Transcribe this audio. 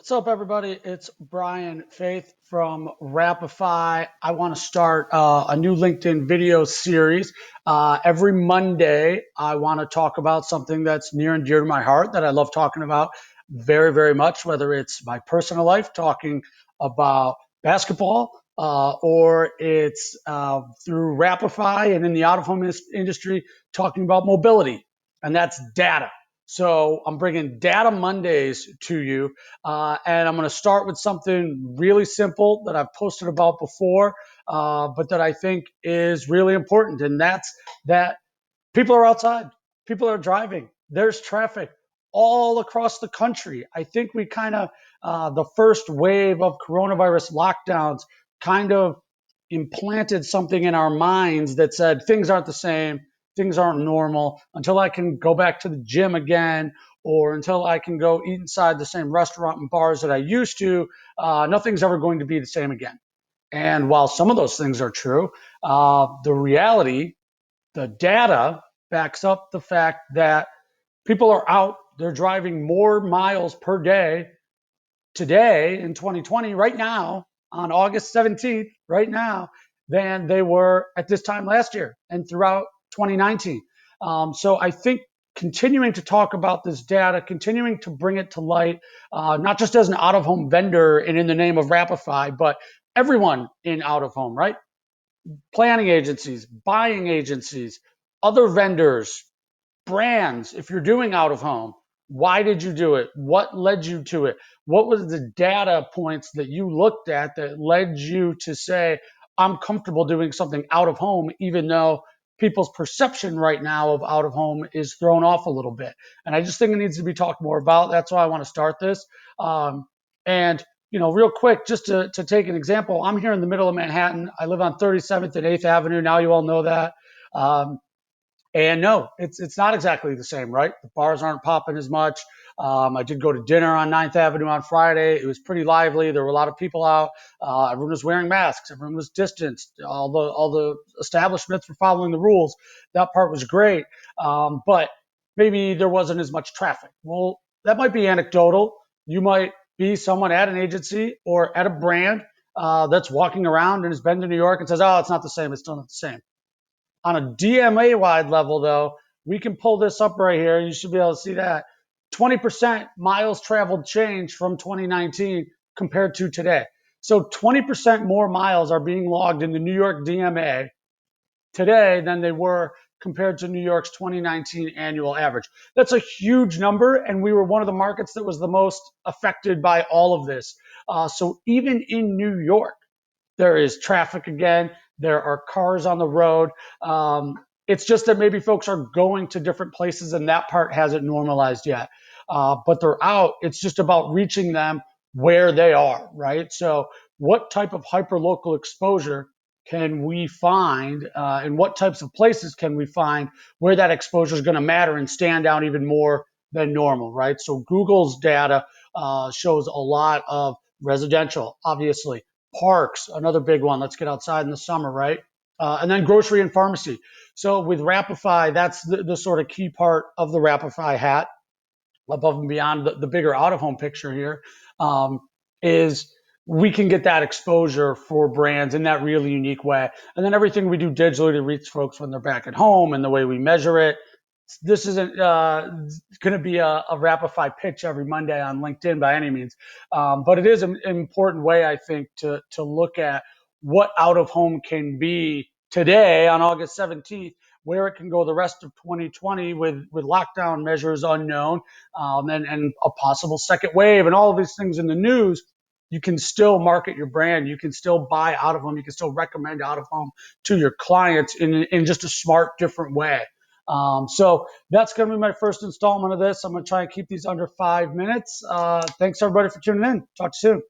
What's up, everybody? It's Brian Faith from Wrapify. I want to start a new LinkedIn video series. Every Monday, I want to talk about something that's near and dear to my heart that I love talking about very, very much, whether it's my personal life, talking about basketball, or it's through Wrapify and in the out-of-home industry, talking about mobility, and that's data. So I'm bringing Data Mondays to you, and I'm going to start with something really simple that I've posted about before, but that I think is really important. And that's that people are outside, people are driving, there's traffic all across the country. I think we kind of, the first wave of coronavirus lockdowns kind of implanted something in our minds that said things aren't the same, things aren't normal until I can go back to the gym again, or until I can go eat inside the same restaurant and bars that I used to. Nothing's ever going to be the same again. And while some of those things are true, the reality, the data backs up the fact that people are out, they're driving more miles per day today in 2020, right now, on August 17th, right now, than they were at this time last year and throughout 2019. So I think continuing to talk about this data, continuing to bring it to light, not just as an out of home vendor and in the name of Wrapify, but everyone in out of home, right? Planning agencies, buying agencies, other vendors, brands. If you're doing out of home, why did you do it? What led you to it? What was the data points that you looked at that led you to say, I'm comfortable doing something out of home, even though people's perception right now of out of home is thrown off a little bit? And I just think it needs to be talked more about. That's why I want to start this. And real quick, just to take an example, I'm here in the middle of Manhattan. I live on 37th and 8th Avenue. Now you all know that. And no, it's not exactly the same, right? The bars aren't popping as much. I did go to dinner on 9th Avenue on Friday. It was pretty lively. There were a lot of people out. Everyone was wearing masks. Everyone was distanced. All the establishments were following the rules. That part was great. But maybe there wasn't as much traffic. Well, that might be anecdotal. You might be someone at an agency or at a brand that's walking around and has been to New York and says, oh, it's not the same. It's still not the same. On a DMA wide level, though, we can pull this up right here. You should be able to see that 20% miles traveled change from 2019 compared to today. So 20% more miles are being logged in the New York DMA today than they were compared to New York's 2019 annual average. That's a huge number, and we were one of the markets that was the most affected by all of this. So even in New York, there is traffic again. There are cars on the road. It's just that maybe folks are going to different places and that part hasn't normalized yet. But they're out. It's just about reaching them where they are, right? So what type of hyperlocal exposure can we find, and what types of places can we find where that exposure is going to matter and stand out even more than normal, right? So Google's data shows a lot of residential, obviously, parks, another big one. Let's get outside in the summer, right? And then grocery and pharmacy. So with Wrapify, that's the sort of key part of the Wrapify hat, above and beyond the bigger out of home picture here, is we can get that exposure for brands in that really unique way. And then everything we do digitally to reach folks when they're back at home and the way we measure it. This isn't going to be a Wrapify pitch every Monday on LinkedIn by any means, but it is an important way, I think, to look at what out of home can be today on August 17th, where it can go the rest of 2020 with lockdown measures unknown, and a possible second wave and all of these things in the news. You can still market your brand. You can still buy out of home. You can still recommend out of home to your clients in just a smart, different way. So that's going to be my first installment of this. I'm going to try and keep these under 5 minutes. Thanks everybody for tuning in. Talk to you soon.